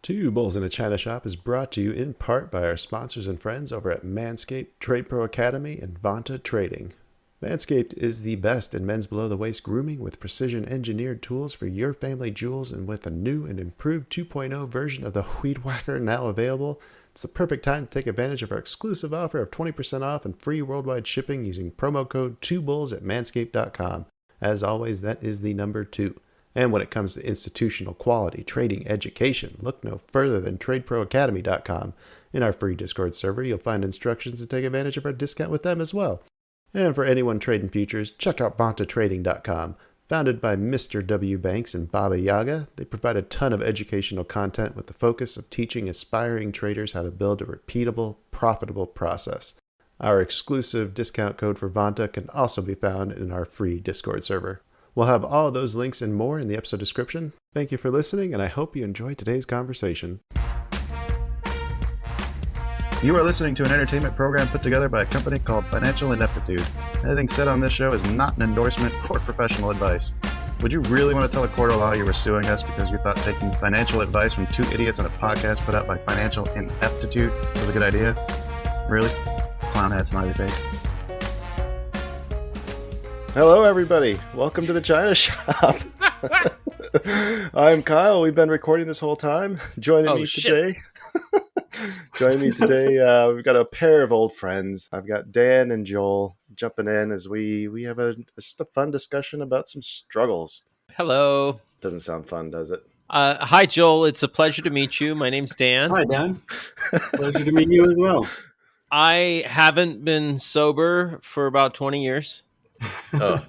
Two Bulls in a China Shop is brought to you in part by our sponsors and friends over at Manscaped, Trade Pro Academy, and Vanta Trading. Manscaped is the best in men's below-the-waist grooming with precision-engineered tools for your family jewels, and with a new and improved 2.0 version of the Weed Whacker now available, it's the perfect time to take advantage of our exclusive offer of 20% off and free worldwide shipping using promo code 2bulls at manscaped.com. As always, that is the number 2. And when it comes to institutional quality trading education, look no further than TradeProAcademy.com. In our free Discord server, you'll find instructions to take advantage of our discount with them as well. And for anyone trading futures, check out VantaTrading.com. Founded by Mr. W. Banks and Baba Yaga, they provide a ton of educational content with the focus of teaching aspiring traders how to build a repeatable, profitable process. Our exclusive discount code for Vanta can also be found in our free Discord server. We'll have all of those links and more in the episode description. Thank you for listening, and I hope you enjoyed today's conversation. You are listening to an entertainment program put together by a company called Financial Ineptitude. Anything said on this show is not an endorsement or professional advice. Would you really want to tell a court of law you were suing us because you thought taking financial advice from two idiots on a podcast put out by Financial Ineptitude was a good idea? Really? Clown hat smiley face. Hello, everybody. Welcome to the China Shop. I'm Kyle. We've been recording this whole time. Joining me today, we've got a pair of old friends. I've got Dan and Joel jumping in as we have just a fun discussion about some struggles. Hello. Doesn't sound fun, does it? Hi, Joel. It's a pleasure to meet you. My name's Dan. Hi, Dan. Pleasure to meet you as well. I haven't been sober for about 20 years. Are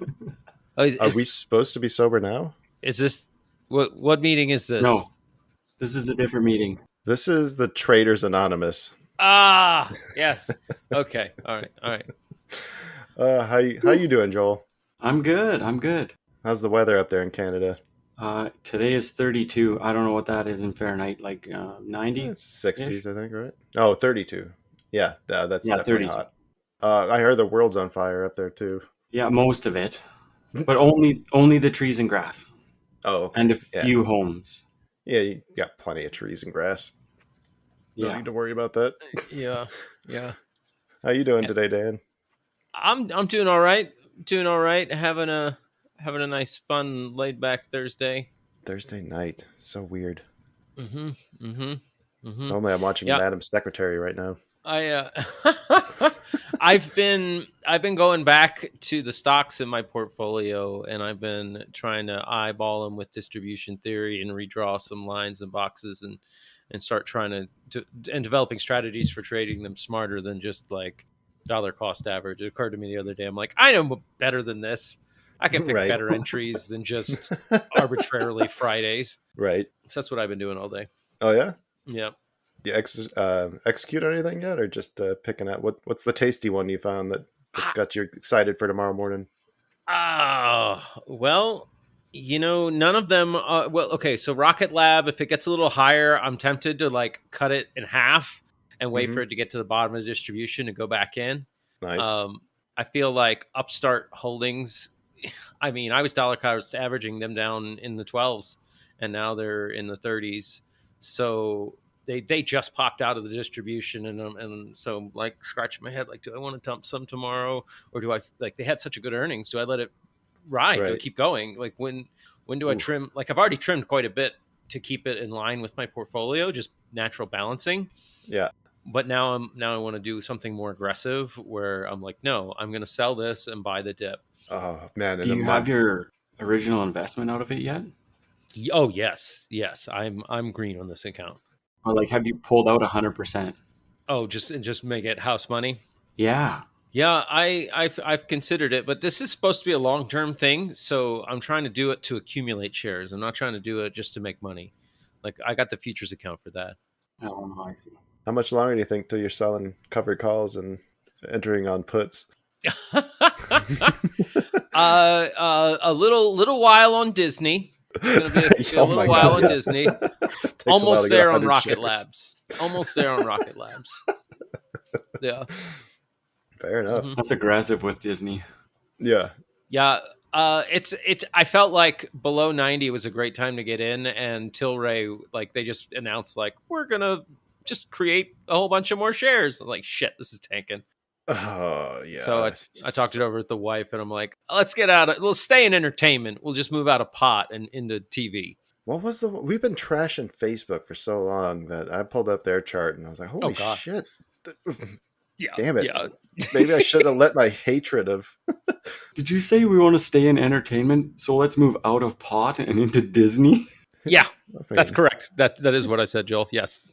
we supposed to be sober now? Is this what meeting is this? No, this is a different meeting. This is the Traders Anonymous. Ah, yes. Okay. All right. How you doing, Joel? I'm good. How's the weather up there in Canada? Today is 32. I don't know what that is in Fahrenheit, like 90? It's 60s, I think, right? Oh, 32. Yeah, that's definitely 32. hot. I heard the world's on fire up there, too. Yeah, most of it, but only the trees and grass. Oh, okay. And a few homes. Yeah, you got plenty of trees and grass. No need to worry about that. Yeah. How you doing today, Dan? I'm doing all right. Having a nice, fun, laid back Thursday. Thursday night. So weird. Mm-hmm. Normally, I'm watching Madam Secretary right now. I've been going back to the stocks in my portfolio, and I've been trying to eyeball them with distribution theory and redraw some lines and boxes and start trying to developing strategies for trading them smarter than just like dollar cost average. It occurred to me the other day. I'm like, I know better than this. I can pick better entries than just arbitrarily Fridays. Right. So that's what I've been doing all day. Oh yeah. Yeah. You execute on anything yet, or just picking out what's the tasty one you found that's got you excited for tomorrow morning? Well, none of them. Okay, so Rocket Lab, if it gets a little higher, I'm tempted to like cut it in half and wait for it to get to the bottom of the distribution and go back in. Nice. I feel like Upstart Holdings. I mean, I was dollar cost averaging them down in the 12s, and now they're in the 30s. So they just popped out of the distribution, and so I'm like scratching my head, like, do I want to dump some tomorrow, or do I like they had such a good earnings? Do I let it ride? Do I keep going? Like when do I trim? Like I've already trimmed quite a bit to keep it in line with my portfolio, just natural balancing. Yeah. But now I want to do something more aggressive where I'm like, no, I'm going to sell this and buy the dip. Oh man! Do you have your original investment out of it yet? Oh yes. I'm green on this account. Or like, have you pulled out 100%? Oh, just make it house money. Yeah. Yeah, I've considered it, but this is supposed to be a long-term thing, so I'm trying to do it to accumulate shares. I'm not trying to do it just to make money. Like I got the futures account for that. Oh, I see. How much longer do you think till you're selling covered calls and entering on puts? A little while on Disney. It's going to be a little while on Disney. Almost there on Rocket Labs. Yeah. Fair enough. That's aggressive with Disney. Yeah. Yeah. It's. I felt like below 90 was a great time to get in, and Tilray, like they just announced, like we're gonna just create a whole bunch of more shares. I'm like, shit, this is tanking. Oh So yeah. I talked it over with the wife, and I'm like, let's get out of. We'll stay in entertainment. We'll just move out of pot and into TV. What was the? We've been trashing Facebook for so long that I pulled up their chart and I was like, Oh holy God, shit! yeah, Damn it! yeah, Maybe I should have let my hatred of. Did you say we want to stay in entertainment? So let's move out of pot and into Disney? yeah. I That's mean, correct. That is what I said, Joel. Yes.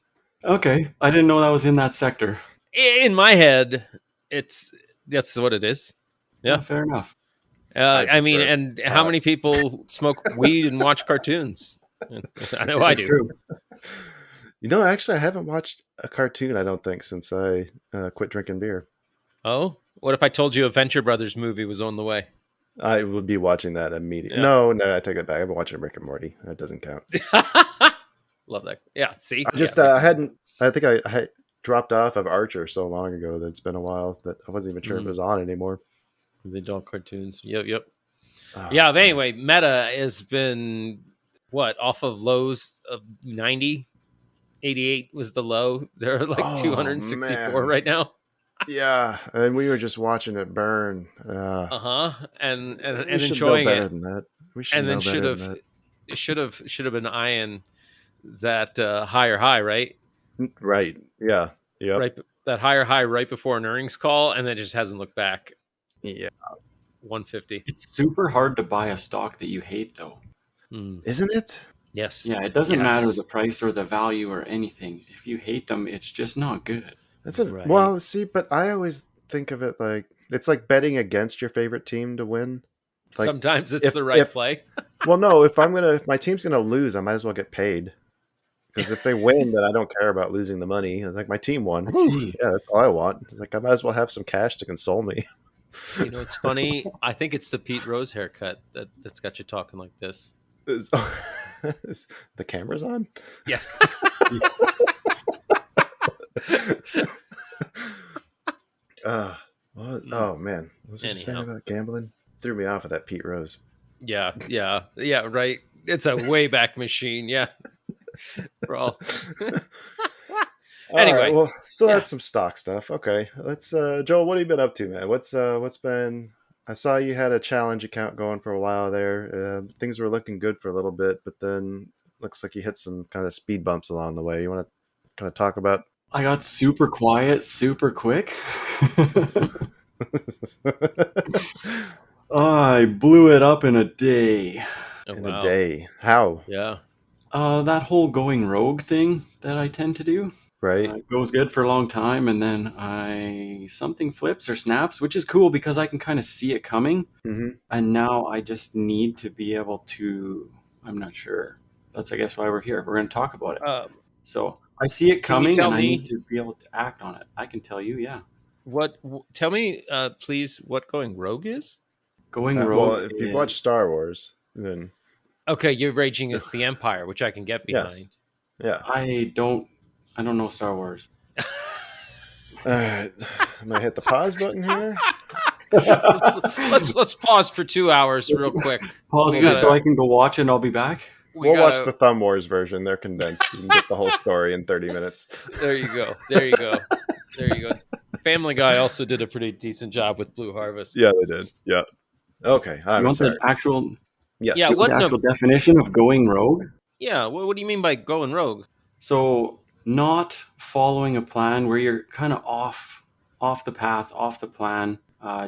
Okay. I didn't know that was in that sector. In my head, that's what it is. Yeah, Yeah. fair enough. I I mean, prefer and how pot. many people smoke weed and watch cartoons? I know I It's do. true. You know, actually, I haven't watched a cartoon. I don't think since I quit drinking beer. Oh, what if I told you a Venture Brothers movie was on the way? I would be watching that immediately. Yeah. No, I take that back. I've been watching Rick and Morty. That doesn't count. Love that. Yeah. See, I just yeah, I hadn't. I think I had dropped off of Archer so long ago that it's been a while that I wasn't even sure if it was on anymore. the adult cartoons. Yep. Oh, Yeah. But anyway, Meta has been what off of lows of 90, 88 was the low. They're like Oh, 264 man. right now. yeah, and we were just watching it burn. And We should enjoying know better it, than that. We should and know then better than that. should have been eyeing that higher high, right? Right? Yeah. Yep. Right, that higher high right before an earnings call, and then just hasn't looked back. Yeah. 150. It's super hard to buy a stock that you hate, though. Isn't it? Yes. Yeah, it doesn't Yes. matter the price or the value or anything. If you hate them, it's just not good. That's Right. well. See, but I always think of it like it's like betting against your favorite team to win. Like, Sometimes it's if- the right if- play. Well, no. If my team's gonna lose, I might as well get paid. Because if they win, then I don't care about losing the money. It's like my team won. I Whew, see. yeah, that's all I want. It's like I might as well have some cash to console me. You know, it's funny. I think it's the Pete Rose haircut that's got you talking like this. Is the camera's on? Yeah. Oh man, what was I saying Anyhow. about gambling? Threw me off of that Pete Rose. Yeah. Right. It's a way back machine. Yeah. For all. All Anyway, right, well, so yeah. that's some stock stuff. Okay, let's. Joel, what have you been up to, man? What's been? I saw you had a challenge account going for a while there. Things were looking good for a little bit, but then looks like you hit some kind of speed bumps along the way. You want to kind of talk about? I got super quiet super quick. I blew it up in a day. Oh, In wow. a day. How? Yeah. That whole going rogue thing that I tend to do. Right? It goes good for a long time, and then something flips or snaps, which is cool because I can kind of see it coming. Mm-hmm. And now I just need to be able to. I'm not sure. That's, I guess, why we're here. We're going to talk about it. So I see it Can you coming, tell and I me- need to be able to act on it. I can tell you, yeah. Tell me, please, what going rogue is? Going rogue. Well, if you've watched Star Wars, then Okay, you're raging against the Empire, which I can get behind. yeah. I don't know Star Wars. All right, I'm gonna hit the pause button here. let's pause for 2 hours real quick. Pause We this gotta- so I can go watch it and I'll be back. We'll gotta- watch the Thumb Wars version. They're condensed. You can get the whole story in 30 minutes. There you go. Family Guy also did a pretty decent job with Blue Harvest. Yeah, they did. Yeah. Okay. You I'm want sorry. the actual, Yes. Yeah, the what- no. actual definition of going rogue? Yeah. What do you mean by going rogue? So not following a plan where you're kind of off the path, off the plan,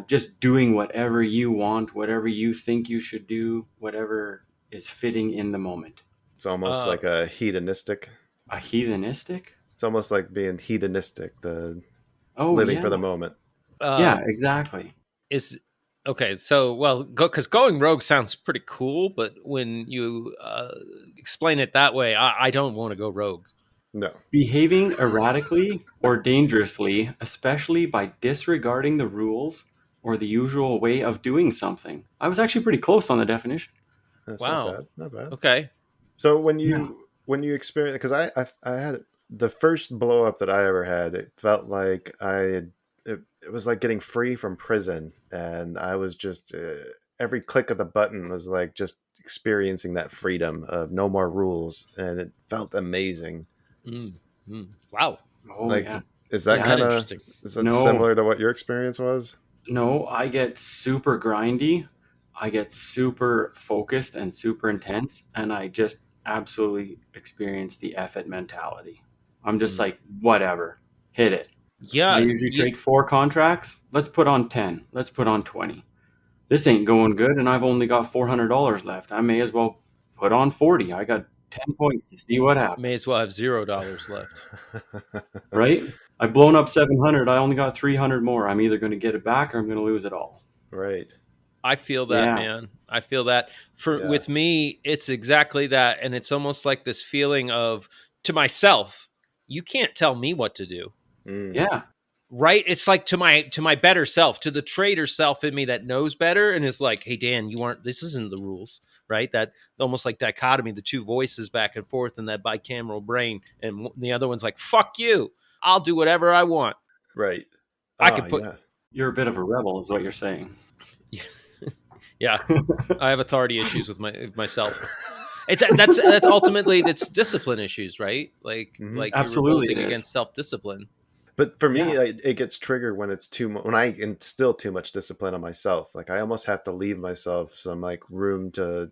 just doing whatever you want, whatever you think you should do, whatever is fitting in the moment. It's almost like a hedonistic. A heathenistic? It's almost like being hedonistic, the Oh, living yeah. for the moment. Yeah, exactly. Is okay. So, well, because going rogue sounds pretty cool, but when you explain it that way, I don't want to go rogue. No. Behaving erratically or dangerously, especially by disregarding the rules or the usual way of doing something. I was actually pretty close on the definition. That's Wow. not bad. Not bad. Okay. So when you experience, because I had the first blow up that I ever had, it felt like it was like getting free from prison, and I was just every click of the button was like just experiencing that freedom of no more rules, and it felt amazing. Mm, wow. Oh Like, yeah. is that Isn't Yeah. that kind of interesting? is that No, similar to what your experience was? no, I get super grindy. I get super focused and super intense, and I just absolutely experience the effort mentality. I'm just Mm, like, whatever, hit it. I Yeah. usually trade 4 contracts. Let's put on 10. Let's put on 20. This ain't going good, and I've only got $400 left. I may as well put on 40. I got 10 points to see what May happens, as well have $0 left. right? I've blown up 700. I only got 300 more. I'm either going to get it back or I'm going to lose it all. right. I feel that, Yeah. man. I feel that. For Yeah. with me, it's exactly that, and it's almost like this feeling of to myself, you can't tell me what to do. Mm, Yeah. Right? It's like to my better self, to the trader self in me that knows better and is like, "Hey Dan, you aren't this isn't the rules." Right? That almost like dichotomy, the two voices back and forth in that bicameral brain, and the other one's like, "Fuck you. I'll do whatever I want. right. I Oh could put." yeah. You're a bit of a rebel, is what you're saying. Yeah, I have authority issues with myself. That's ultimately that's discipline issues, right? Hmm. Like you're Absolutely, revolting it is. against self-discipline. But for me, Yeah. it gets triggered when it's too when I instill too much discipline on myself. Like I almost have to leave myself some like room to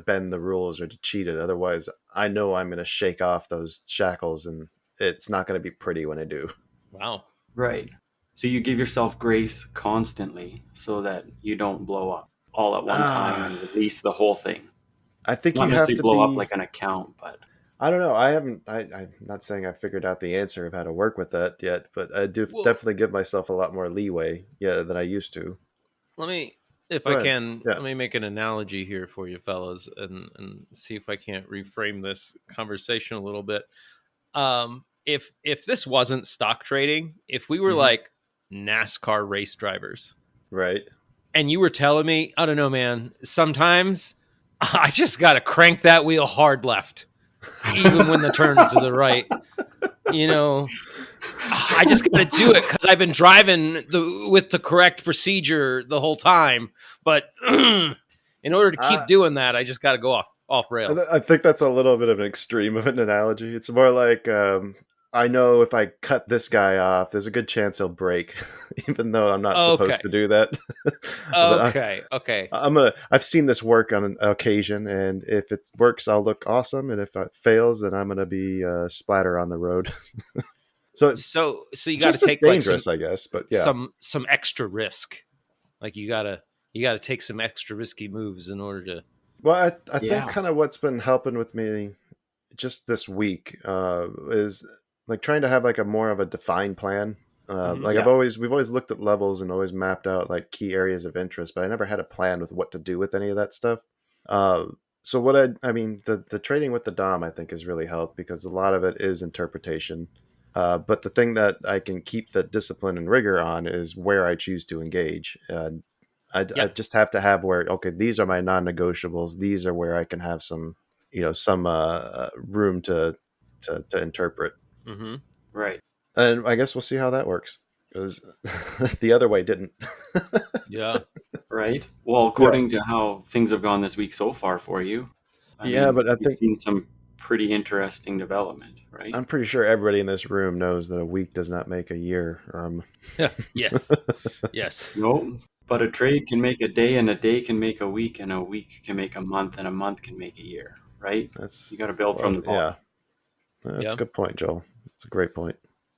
bend the rules or to cheat it. Otherwise, I know I'm going to shake off those shackles, and it's not going to be pretty when I do. Wow. Right. So you give yourself grace constantly so that you don't blow up all at one time Ah, and release the whole thing. I think Not you have necessarily to blow up be. like an account, but I don't know. I haven't. I'm not saying I've figured out the answer of how to work with that yet, but I do Well, definitely give myself a lot more leeway, yeah, than I used to. let me, if Go I ahead. can, Yeah. let me make an analogy here for you, fellas, and see if I can't reframe this conversation a little bit. If this wasn't stock trading, if we were Hmm. like NASCAR race drivers, Right. and you were telling me, I don't know, man, sometimes I just got to crank that wheel hard left, even when the turn is to the right. You know, I just got to do it because I've been driving with the correct procedure the whole time. But in order to keep I, doing that, I just got to go off rails. I think that's a little bit of an extreme of an analogy. It's more like I know if I cut this guy off, there's a good chance he'll break, even though I'm not Okay, supposed to do that. But okay. I've seen this work on an occasion, and if it works, I'll look awesome, and if it fails, then I'm gonna be splatter on the road. So it's So you got to just as take like some dangerous, I guess. But yeah, some some extra risk. Like you gotta take some extra risky moves in order to. well, I think yeah. kind of what's been helping with me just this week is like trying to have like a more of a defined plan. Mhm. Like Yeah. we've always looked at levels and always mapped out like key areas of interest, but I never had a plan with what to do with any of that stuff. Uh, so I mean, the trading with the Dom, I think has really helped because a lot of it is interpretation. But the thing that I can keep the discipline and rigor on is where I choose to engage. I Yeah. just have to have where, okay, these are my non-negotiables. These are where I can have some, some room to interpret. Hmm. Right. And I guess we'll see how that works because the other way didn't. Yeah. Right. Well, Yeah, according to how things have gone this week so far for you, I yeah, mean, but I you've think seen some pretty interesting development, right? I'm pretty sure everybody in this room knows that a week does not make a year. Yes. Yes. No, but a trade can make a day, and a day can make a week, and a week can make a month, and a month can make a year, right? That's You got to build from well, the yeah, bottom. that's a Yeah. good point, Joel. That's a great point.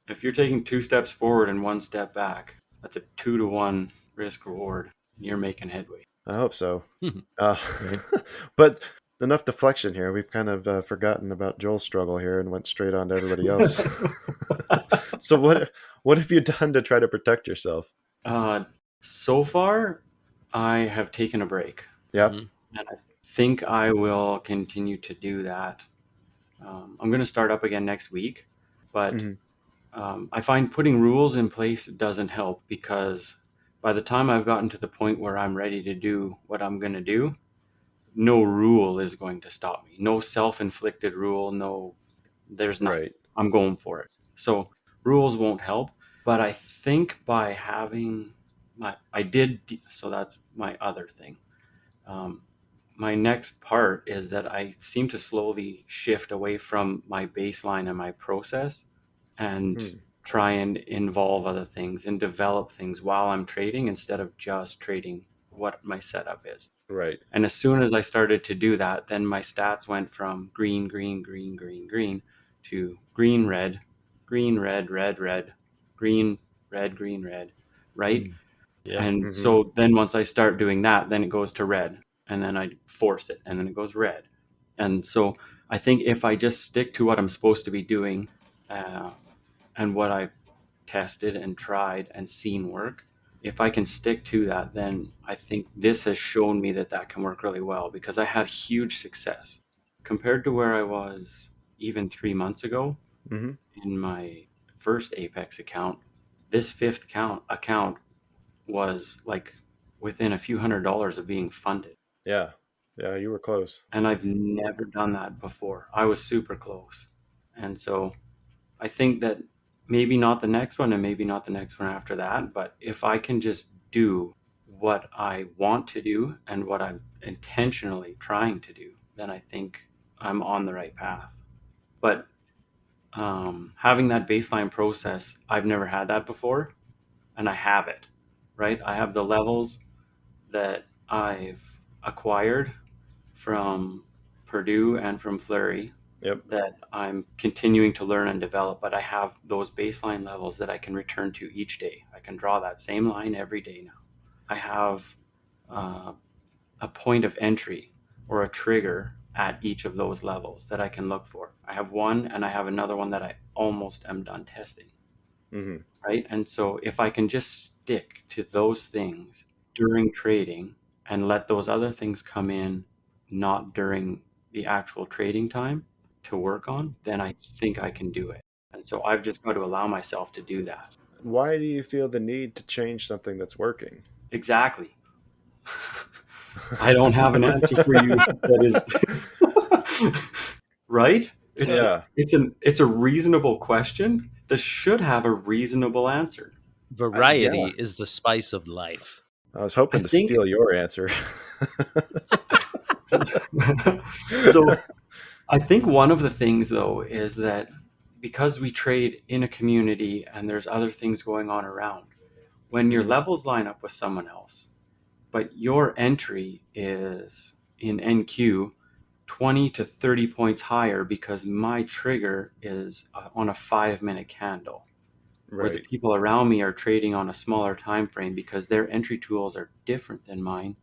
If you're taking 2 steps forward and 1 step back, that's a 2 to 1 risk reward. You're making headway. I hope so. Mhm. Uh, Right. but enough deflection here. We've kind of forgotten about Joel's struggle here and went straight on to everybody else. So what have you done to try to protect yourself? uh, so far, I have taken a break, Yep. Mhm. and I think I will continue to do that. I'm going to start up again next week, but Hmm. I find putting rules in place doesn't help because by the time I've gotten to the point where I'm ready to do what I'm going to do, no rule is going to stop me. No self-inflicted rule. No, there's none. Right. I'm going for it. So rules won't help. But I think by having so that's my other thing. My next part is that I seem to slowly shift away from my baseline and my process and try and involve other things and develop things while I'm trading instead of just trading what my setup is. Right. And as soon as I started to do that, then my stats went from green, green, green, green, green to green, red, red, red, green, red, right? Yeah. And so then once I start doing that, then it goes to red, and then I force it, and then it goes red. And so I think if I just stick to what I'm supposed to be doing, and what I've tested and tried and seen work, if I can stick to that, then I think this has shown me that that can work really well, because I had huge success compared to where I was even 3 months ago Mm-hmm. in my first Apex account. This fifth account was like within a few $100s of being funded. Yeah. Yeah, you were close. And I've never done that before. I was super close. And so I think that maybe not the next one and maybe not the next one after that, but if I can just do what I want to do and what I'm intentionally trying to do, then I think I'm on the right path. But having that baseline process, I've never had that before, and I have it, right? I have the levels that I've acquired from Purdue and from Fleury Yep. that I'm continuing to learn and develop, but I have those baseline levels that I can return to each day. I can draw that same line every day now. I have a point of entry or a trigger at each of those levels that I can look for. I have one, and I have another one that I almost am done testing. Mm-hmm. Right? And so if I can just stick to those things during trading and let those other things come in not during the actual trading time to work on, then I think I can do it. And so I've just got to allow myself to do that. Why do you feel the need to change something that's working? Exactly. I don't have an answer for you that is right? Yeah. It's a reasonable question that should have a reasonable answer. Variety Yeah. is the spice of life. I was I hoping to think steal your answer. so. I think one of the things, though, is that because we trade in a community and there's other things going on around, when your Mhm. levels line up with someone else, but your entry is in NQ 20 to 30 points higher because my trigger is on a 5-minute candle, where the Right. people around me are trading on a smaller time frame because their entry tools are different than mine,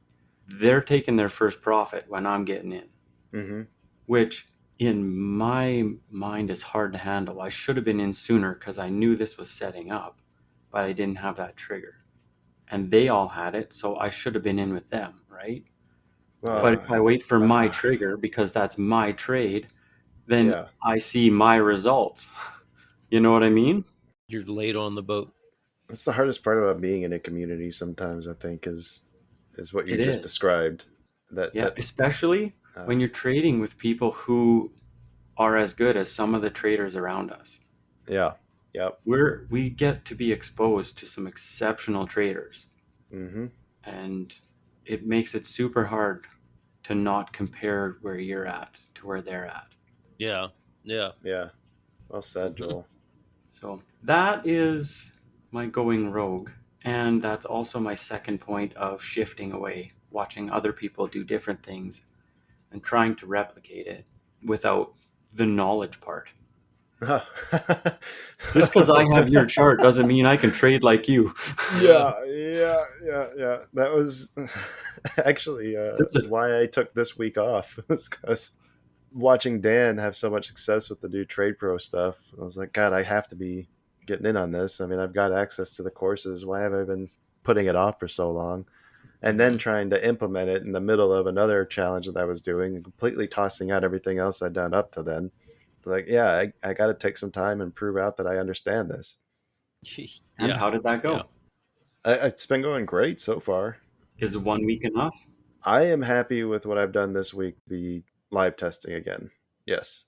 they're taking their first profit when I'm getting in, Mm-hmm. which in my mind is hard to handle. I should have been in sooner because I knew this was setting up, but I didn't have that trigger. And they all had it, so I should have been in with them, right? But if Well, I wait for my trigger because that's my trade, then yeah. I see my results. You know what I mean? You're late on the boat. That's the hardest part about being in a community sometimes, I think, is what you It just is. described. That Yeah, that especially uh, when you're trading with people who are as good as some of the traders around us. yeah. Yep. We get to be exposed to some exceptional traders, Mm-hmm. and it makes it super hard to not compare where you're at to where they're at. Yeah. Yeah. Yeah. Well said, Hmm. Joel. So that is my going rogue, and that's also my second point of shifting away, watching other people do different things and trying to replicate it without the knowledge part. Just because I have your chart doesn't mean I can trade like you. Yeah. Yeah. That was actually There's a why I took this week off. Was because watching Dan have so much success with the new Trade Pro stuff, I was like, God, I have to be getting in on this. I mean, I've got access to the courses. Why have I been putting it off for so long? And then Mhm. trying to implement it in the middle of another challenge that I was doing and completely tossing out everything else I'd done up to then. Like, yeah, I got to take some time and prove out that I understand this. And Yeah. how did that Yeah. go? It's been going great so far. Is 1 week enough? I am happy with what I've done this week, the live testing again. Yes.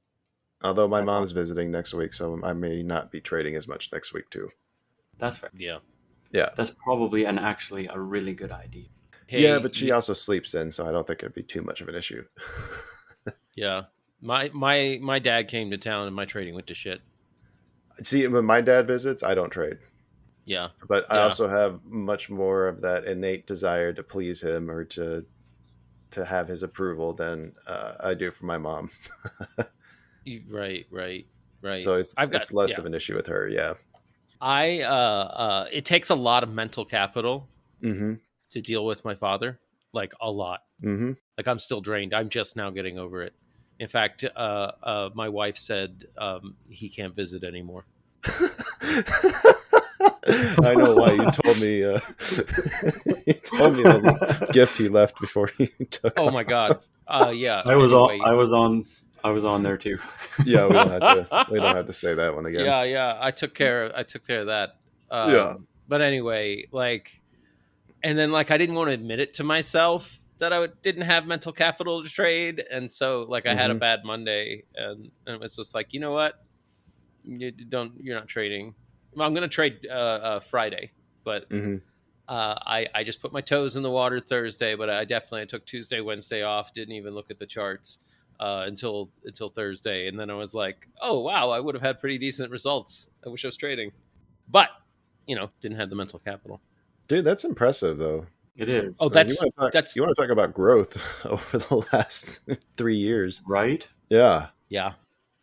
Although my That's mom's awesome. visiting next week, so I may not be trading as much next week too. That's fair. Yeah. Yeah. That's probably actually a really good idea. Yeah, hey, but she also sleeps in, so I don't think it'd be too much of an issue. yeah, my dad came to town and my trading went to shit. See, when my dad visits, I don't trade. Yeah, But I yeah, also have much more of that innate desire to please him or to have his approval than I do for my mom. right, right, right. So I've got it's less yeah. of an issue with her. Yeah. It takes a lot of mental capital Mm-hmm. to deal with my father, like a lot. Mm-hmm. Like I'm still drained. I'm just now getting over it. In fact, my wife said he can't visit anymore. I know why you told me. You told me the gift he left before he took Oh off. my god. Yeah. I was on. Anyway. I was on there too. Yeah, we don't have to. We don't have to say that one again. Yeah, yeah. I took care of that. Yeah. But anyway, like, and then like I didn't want to admit it to myself that didn't have mental capital to trade, and so like I had a Mm-hmm. bad Monday, and it was just like, you know what, you're not trading. Well, I'm gonna trade Friday, but Mm-hmm. I just put my toes in the water Thursday, but I definitely took Tuesday, Wednesday off. Didn't even look at the charts until Thursday, and then I was like, oh wow, I would have had pretty decent results. I wish I was trading, but didn't have the mental capital. Dude, that's impressive though. It is, Oh, Like you that's want to talk. that's You want to talk about growth over the last 3 years. right? Yeah. yeah.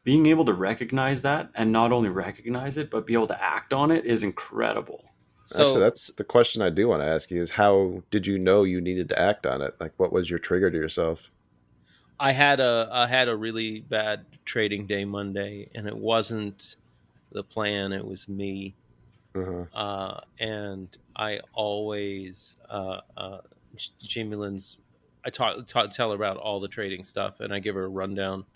Being able to recognize that and not only recognize it, but be able to act on it is incredible. Actually, So that's the question I do want to ask you: is how did you know you needed to act on it? Like, what was your trigger to yourself? I had a really bad trading day Monday, and it wasn't the plan; it was me. Uh-huh. And I always Jamie Lynn's. I tell her about all the trading stuff, and I give her a rundown.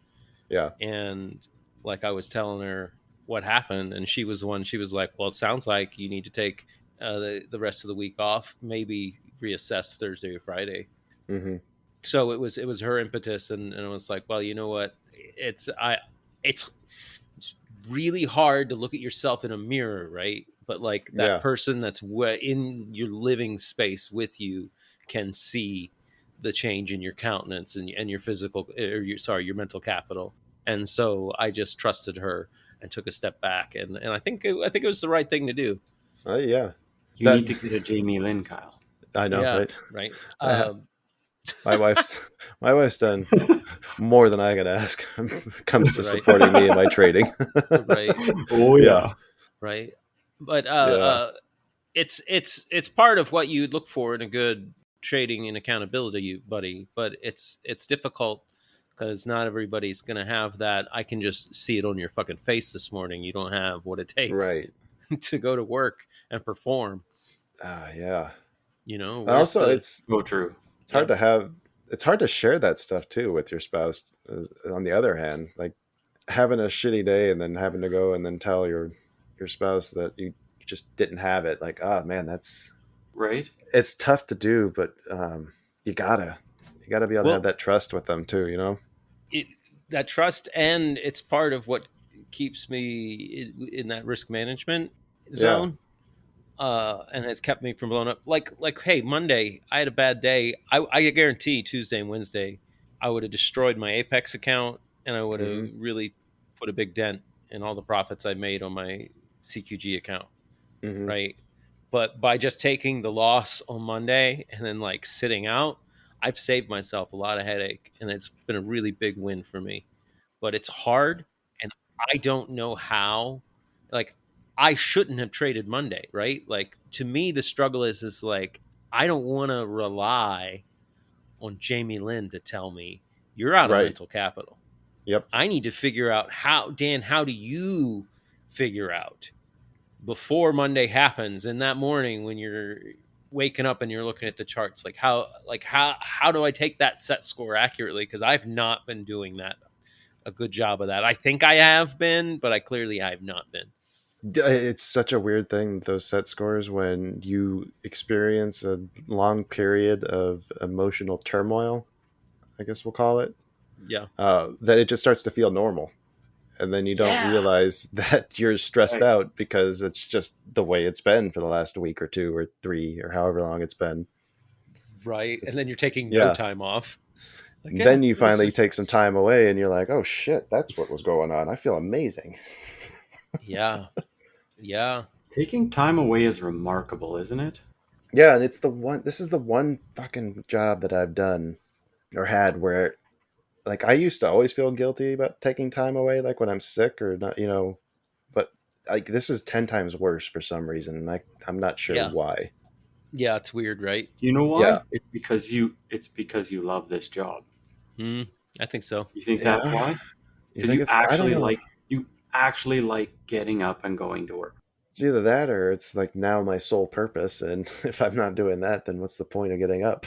Yeah. And like I was telling her what happened, and she was the one. She was like, "Well, it sounds like you need to take the rest of the week off. Maybe reassess Thursday or Friday." Mm-hmm. So it was her impetus, and I was like, "Well, you know what? It's really hard to look at yourself in a mirror, right? But like that Yeah. person that's in your living space with you can see the change in your countenance and your physical, or your mental capital. And so I just trusted her and took a step back, and I think it was the right thing to do. Yeah. You That need to get a Jamie Lynn, Kyle. I know, Yeah, right? right. I, my wife's done more than I can ask when it comes to Right. supporting me in my trading. Right, Oh Yeah. right. But Yeah. it's part of what you look for in a good trading and accountability buddy, but it's difficult because not everybody's going to have that. I can just see it on your fucking face this morning. You don't have what it takes Right. to go to work and perform. Yeah. Where's Also, the So true. it's hard to have it's hard to share that stuff too with your spouse. On the other hand, like having a shitty day and then having to go and then tell your spouse that you just didn't have it. Like, oh man, Right? it's tough to do, but you gotta be able to have well that trust with them too. You know? it, that trust, and it's part of what keeps me in that risk management Yeah. zone, and has kept me from blowing up. Like, hey, Monday I had a bad day. I guarantee Tuesday and Wednesday I would have destroyed my Apex account, and I would have Hmm. really put a big dent in all the profits I made on my CQG account, Hmm. right? But by just taking the loss on Monday and then like sitting out, I've saved myself a lot of headache, and it's been a really big win for me. But it's hard, and I don't know how. Like, I shouldn't have traded Monday, right? Like, to me, the struggle is like I don't want to rely on Jamie Lynn to tell me you're out of Right. mental capital. Yep. I need to figure out how. Dan, how do you figure out before Monday happens, in that morning when you're waking up and you're looking at the charts, how do I take that set score accurately? Because I've not been doing that a good job of that. I think I have been, but I clearly have not been. It's such a weird thing, those set scores, when you experience a long period of emotional turmoil, I guess we'll call it, Yeah. that it just starts to feel normal. And then you don't Yeah. realize that you're stressed Right. out because it's just the way it's been for the last week or two or three or however long it's been. Right. It's, And then you're taking no yeah. time off. Like, yeah, Then you this finally is- take some time away and you're like, oh shit, that's what was going on. I feel amazing. yeah. Yeah. Taking time away is remarkable, isn't it? Yeah, and this is the one fucking job that I've done or had where like I used to always feel guilty about taking time away, like when I'm sick or not, but like this is 10 times worse for some reason. And I'm not sure Yeah. why. Yeah. It's weird, right? You know Yeah. why? It's because you love this job. Hmm. I think so. You think that's Yeah. why? You Because think I don't know. you actually like getting up and going to work. It's either that or it's like now my sole purpose. And if I'm not doing that, then what's the point of getting up?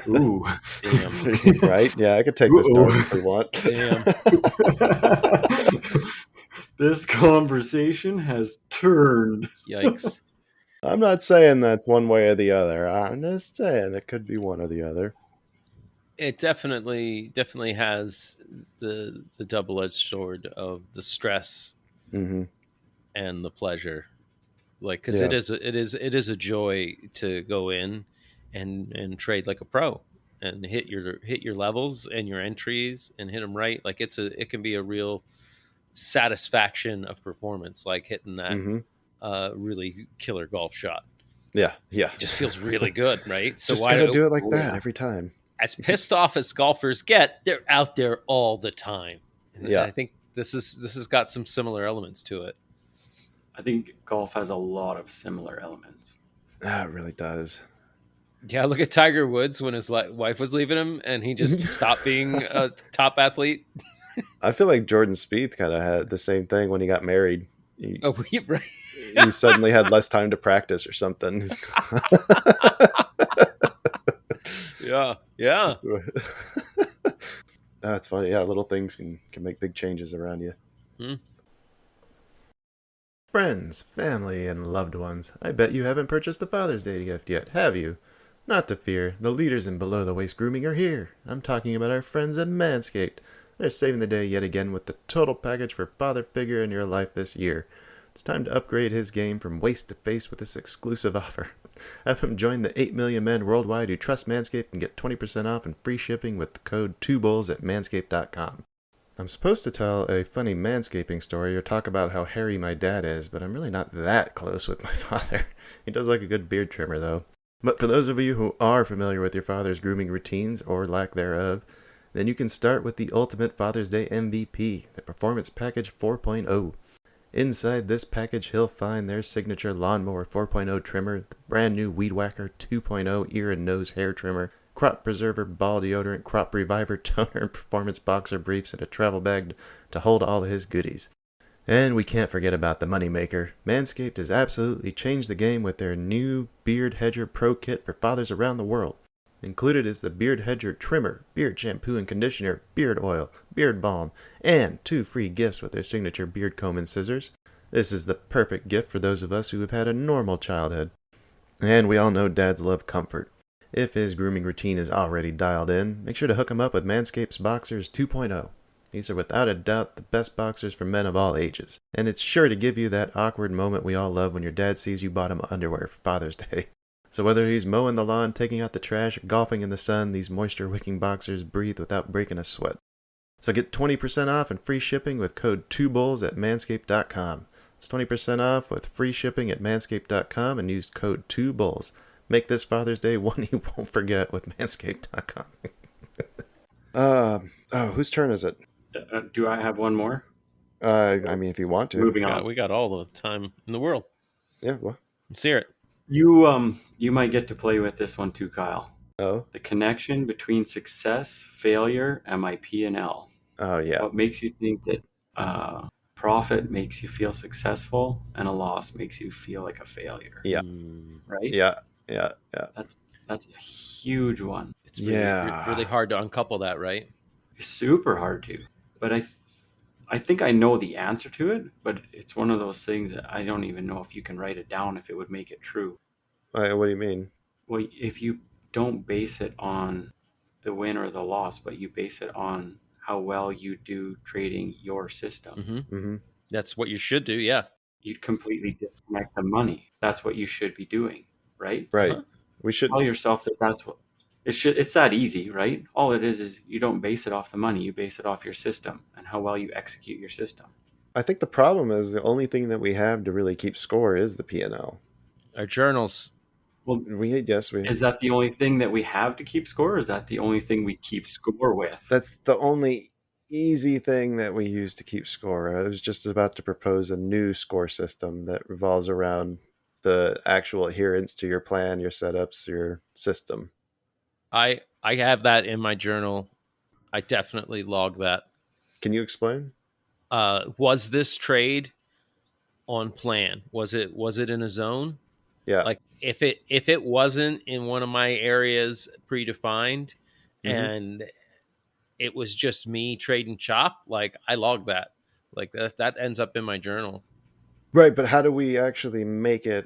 Ooh. Damn. Right? Yeah, I could take this dark if we want. Damn. This conversation has turned. Yikes. I'm not saying that's one way or the other. I'm just saying it could be one or the other. It definitely has the double-edged sword of the stress Mm-hmm. and the pleasure, like, because Yeah. it is a joy to go in and trade like a pro and hit your levels and your entries and hit them right. Like, it can be a real satisfaction of performance, like hitting that Mm-hmm. really killer golf shot. Yeah. Yeah. It just feels really good, right? So Just why gotta do it like Oh, that yeah. every time. as pissed off as golfers get, they're out there all the time. And Yeah. I think this has got some similar elements to it. I think golf has a lot of similar elements. Ah, it really does. Yeah, look at Tiger Woods when his wife was leaving him, and he just stopped being a top athlete. I feel like Jordan Spieth kind of had the same thing when he got married. Oh, right. He suddenly had less time to practice or something. Yeah, yeah. That's funny. Yeah, little things can make big changes around you. Hmm. Friends, family, and loved ones, I bet you haven't purchased a Father's Day gift yet, have you? Not to fear, the leaders in below-the-waist grooming are here. I'm talking about our friends at Manscaped. They're saving the day yet again with the total package for father figure in your life this year. It's time to upgrade his game from waist to face with this exclusive offer. Have him join the 8 million men worldwide who trust Manscaped and get 20% off and free shipping with the code 2bulls at manscaped.com. I'm supposed to tell a funny manscaping story or talk about how hairy my dad is, but I'm really not that close with my father. He does like a good beard trimmer, though. But for those of you who are familiar with your father's grooming routines, or lack thereof, then you can start with the ultimate Father's Day MVP, the Performance Package 4.0. Inside this package, he'll find their signature Lawnmower 4.0 trimmer, the brand new Weed Whacker 2.0 ear and nose hair trimmer, Crop Preserver, Ball Deodorant, Crop Reviver, Toner, and Performance Boxer Briefs, and a travel bag to hold all of his goodies. And we can't forget about the moneymaker. Manscaped has absolutely changed the game with their new Beard Hedger Pro Kit for fathers around the world. Included is the Beard Hedger Trimmer, Beard Shampoo and Conditioner, Beard Oil, Beard Balm, and 2 free gifts with their signature beard comb and scissors. This is the perfect gift for those of us who have had a normal childhood. And we all know dads love comfort. If his grooming routine is already dialed in, make sure to hook him up with Manscaped's Boxers 2.0. These are without a doubt the best boxers for men of all ages, and it's sure to give you that awkward moment we all love when your dad sees you bought him underwear for Father's Day. So whether he's mowing the lawn, taking out the trash, or golfing in the sun, these moisture-wicking boxers breathe without breaking a sweat. So get 20% off and free shipping with code 2bulls at manscaped.com. It's 20% off with free shipping at manscaped.com and use code 2bulls. Make this Father's Day one you won't forget with manscaped.com. Whose turn is it? Do I have one more? I mean, if you want to. Moving Yeah, on. we got all the time in the world. Yeah, well. Let's hear it. You might get to play with this one too, Kyle. Oh? The connection between success, failure, and my P&L. Oh, yeah. What makes you think that profit makes you feel successful and a loss makes you feel like a failure? Yeah. Right? Yeah. That's a huge one. It's really, really hard to uncouple that, right? It's super hard to. But I think I know the answer to it, but it's one of those things that I don't even know if you can write it down if it would make it true. What do you mean? Well, if you don't base it on the win or the loss, but you base it on how well you do trading your system, Mm-hmm. That's what you should do, yeah. you'd completely disconnect the money. That's what you should be doing, right? Right. Uh-huh. We should. Tell yourself that that's what it should. It's that easy, right? All it is you don't base it off the money. You base it off your system and how well you execute your system. I think the problem is the only thing that we have to really keep score is the P&L. Our journals. Well, We is that the only thing that we have to keep score? Or is that the only thing we keep score with? That's the only easy thing that we use to keep score. I was just about to propose a new score system that revolves around the actual adherence to your plan, your setups, your system. I have that in my journal. I definitely log that. Can you explain? Was this trade on plan? Was it in a zone? Yeah. Like if it wasn't in one of my areas predefined, and it was just me trading chop, like I log that. Like that ends up in my journal. Right, but how do we actually make a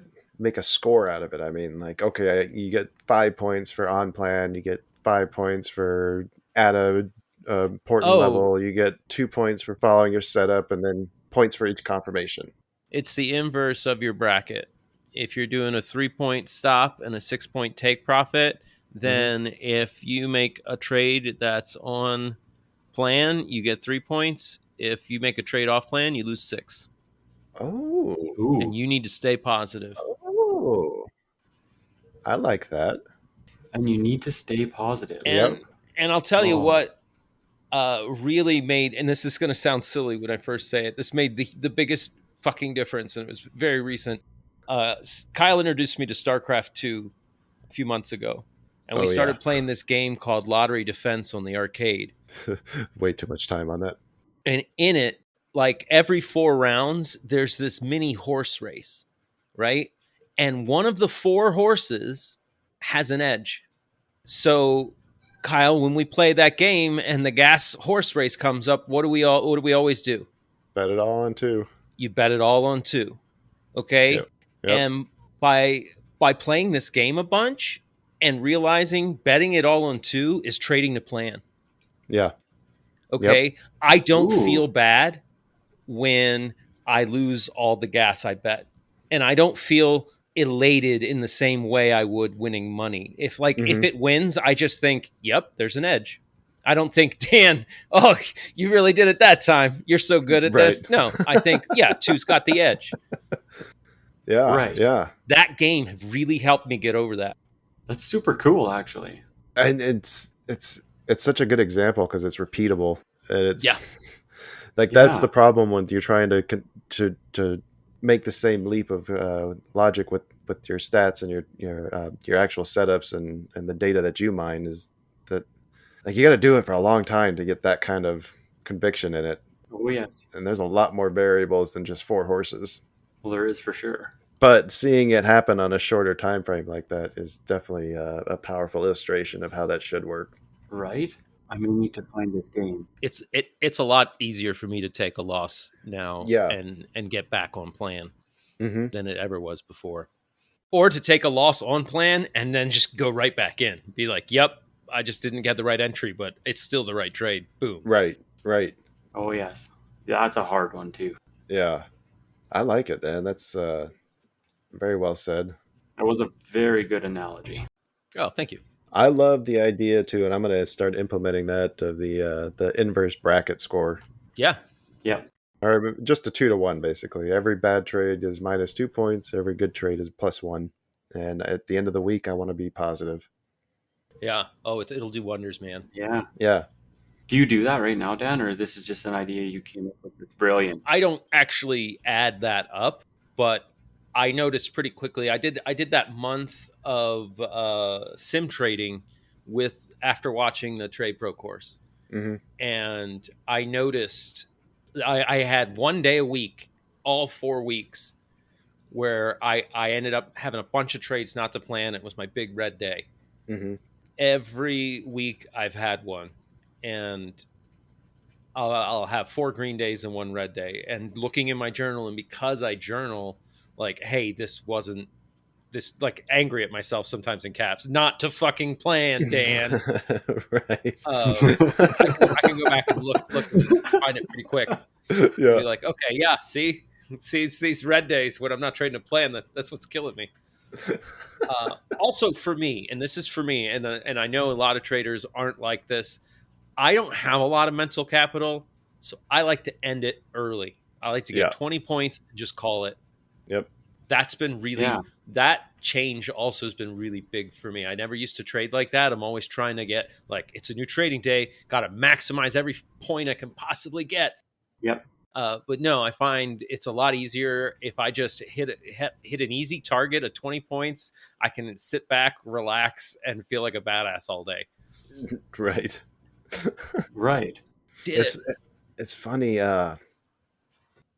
score out of it? I mean, like, okay, you get 5 points for on plan, you get 5 points for at a important level, you get 2 points for following your setup, and then points for each confirmation. It's the inverse of your bracket. If you're doing a 3-point stop and a 6-point take profit, then if you make a trade that's on plan, you get 3 points. If you make a trade off plan, you lose 6. Oh. Ooh. And you need to stay positive. Oh. I like that. And you need to stay positive. And I'll tell you what really made, and this is going to sound silly when I first say it, this made the biggest fucking difference, and it was very recent. Kyle introduced me to StarCraft 2 a few months ago, and we started playing this game called Lottery Defense on the arcade. Way too much time on that. And in it, like every 4 rounds, there's this mini horse race, right? And one of the 4 horses has an edge. So, Kyle, when we play that game and the gas horse race comes up, what do we always do? Bet it all on 2. You bet it all on 2. Okay? Yep. And by playing this game a bunch and realizing betting it all on 2 is trading the plan. Yeah. Okay? Yep. I don't Ooh. feel bad when I lose all the gas I bet. And I don't feel elated in the same way I would winning money. If it wins, I just think, yep, there's an edge. I don't think, Dan, oh, you really did it that time. You're so good at this. No, I think, yeah, 2's got the edge. Yeah. Right. Yeah. That game really helped me get over that. That's super cool, actually. And it's such a good example because it's repeatable. And it's that's the problem when you're trying to make the same leap of logic with your stats and your actual setups and the data that you mine, is that like you got to do it for a long time to get that kind of conviction in it. Oh yes. And there's a lot more variables than just 4 horses. Well, there is for sure. But seeing it happen on a shorter time frame like that is definitely a powerful illustration of how that should work. Right? I may need to find this game. It's a lot easier for me to take a loss now and get back on plan than it ever was before. Or to take a loss on plan and then just go right back in. Be like, yep, I just didn't get the right entry, but it's still the right trade. Boom. Right. Oh, yes. That's a hard one, too. Yeah. I like it, man. That's very well said. That was a very good analogy. Oh, thank you. I love the idea too, and I'm going to start implementing that of the inverse bracket score. Yeah. Yep. Or just a 2-to-1, basically. Every bad trade is -2 points. Every good trade is +1. And at the end of the week, I want to be positive. Yeah. Oh, it'll do wonders, man. Yeah. Yeah. Do you do that right now, Dan, or this is just an idea you came up with? It's brilliant. I don't actually add that up, but I noticed pretty quickly. I did that month of sim trading after watching the Trade Pro course, and I noticed I had 1 day a week, all 4 weeks, where I ended up having a bunch of trades not to plan. It was my big red day. Every week I've had one, and I'll have 4 green days and 1 red day. And looking in my journal, and because I journal, like, hey, like angry at myself sometimes in caps, not to fucking plan, Dan. Right. I can go back and look and find it pretty quick. Yeah. Be like, okay, yeah, see, it's these red days when I'm not trading a plan. That's what's killing me. Also for me, and this is for me, and I know a lot of traders aren't like this. I don't have a lot of mental capital, so I like to end it early. I like to get Yeah. 20 points and just call it. Yep. That's been Yeah. really, that change also has been really big for me. I never used to trade like that. I'm always trying to get, like, it's a new trading day, got to maximize every point I can possibly get. Yep. But no, I find it's a lot easier if I just hit an easy target of 20 points. I can sit back, relax, and feel like a badass all day. Right. Right. Did It's it. it's funny.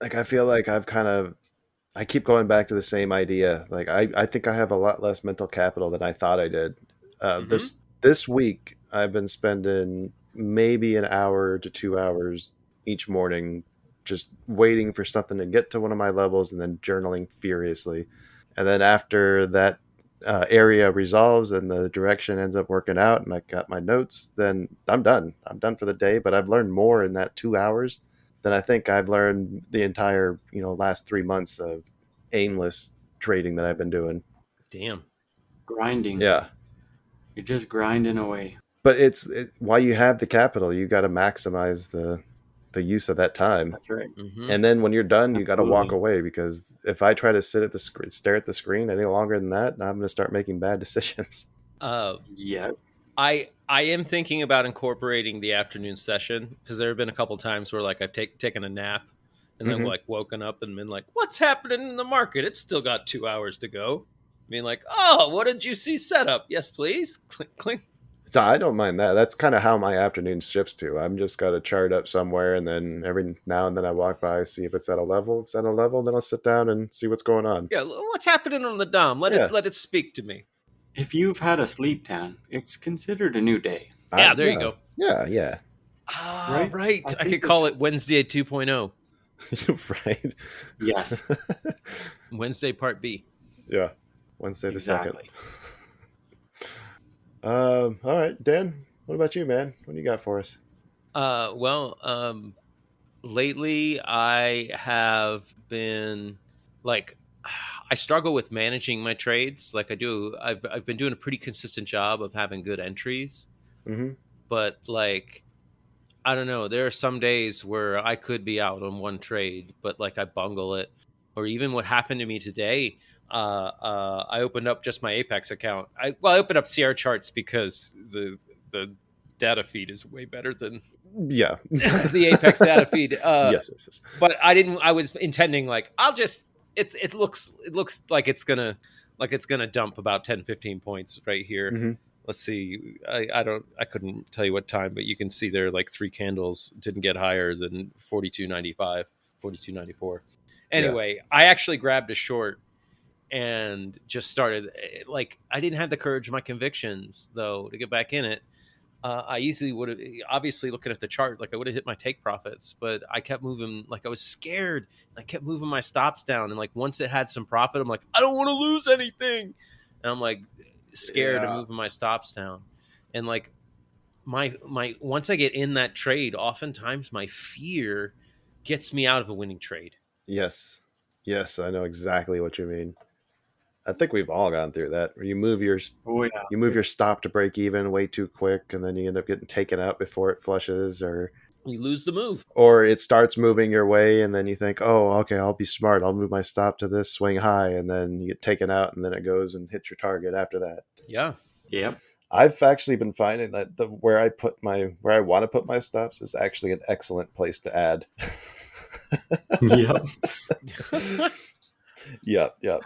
Like I feel like I keep going back to the same idea. Like I think I have a lot less mental capital than I thought I did. Mhm. This week I've been spending maybe an hour to 2 hours each morning just waiting for something to get to one of my levels and then journaling furiously. And then after that area resolves and the direction ends up working out and I got my notes, then I'm done. I'm done for the day. But I've learned more in that 2 hours than I think I've learned the entire, last 3 months of aimless trading that I've been doing. Damn. Grinding. Yeah. You're just grinding away. But while you have the capital, you got to maximize the use of that time. That's right. Mhm. And then when you're done, you got to walk Absolutely. away, because if I try to sit at the screen, stare at the screen any longer than that, I'm going to start making bad decisions. Yes. I am thinking about incorporating the afternoon session, because there have been a couple times where, like, I've taken a nap and then, Mhm. like, woken up and been like, "What's happening in the market? It's still got 2 hours to go." Being like, "Oh, what did you see set up? Yes, please." Clink clink. So I don't mind that. That's kind of how my afternoon shifts to. I'm just got a chart up somewhere, and then every now and then I walk by, see if it's at a level. If it's at a level, then I'll sit down and see what's going on. Yeah, what's happening on the dom? Yeah. Let it speak to me. If you've had a sleep tan, it's considered a new day, Yeah, there you Yeah. go. Yeah. Ah, right? right. I I think could call it's it Wednesday 2.0, Right. yes, Wednesday Part B. Yeah. Wednesday the 2nd. exactly. All right, Dan. What about you, man? What do you got for us? Well, lately I have been, like, I struggle with managing my trades. Like, I've been doing a pretty consistent job of having good entries, Mm-hmm. but, like, I don't know. There are some days where I could be out on one trade, but, like, I bungle it. Or even what happened to me today. I opened up just my Apex account. I opened up CR charts because the data feed is way better than Yeah. the Apex data feed. Yes. But I didn't. I was intending, like, I'll just. It looks like it's gonna dump about 10-15 points right here. Mm-hmm. Let's see. I couldn't tell you what time, but you can see there are like 3 candles didn't get higher than 42.95, 42.94. Yeah. Anyway, I actually grabbed a short and just started, like, I didn't have the courage of my convictions though to get back in it. I easily would have, obviously, looking at the chart, like, I would have hit my take profits, but I kept moving, like, I was scared. I kept moving my stops down, and, like, once it had some profit, I'm like, I don't want to lose anything, and I'm like scared of Yeah. moving my stops down, and, like, my once I get in that trade, oftentimes my fear gets me out of a winning trade. Yes. Yes, I know exactly what you mean. I think we've all gone through that, where Oh yeah, you move your stop to break even way too quick, and then you end up getting taken out before it flushes, You lose the move. or it starts moving your way, and then you think, oh, okay, I'll be smart, I'll move my stop to this swing high, and then you get taken out, and then it goes and hits your target after that. Yeah. yep, I've actually been finding that where I want to put my stops is actually an excellent place to add. yep. Yeah.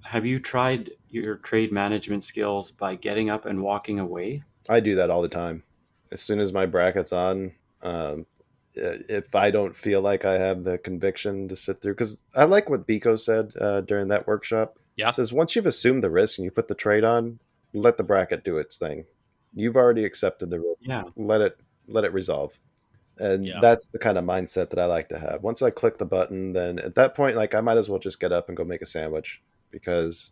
Have you tried your trade management skills by getting up and walking away? I do that all the time. As soon as my bracket's on, um, if I don't feel like I have the conviction to sit through, because I like what Vico said during that workshop. He Yeah. says once you've assumed the risk and you put the trade on, let the bracket do its thing. You've already accepted the risk. Yeah, Let it resolve. And Yeah. that's the kind of mindset that I like to have. Once I click the button, then at that point, like, I might as well just get up and go make a sandwich, because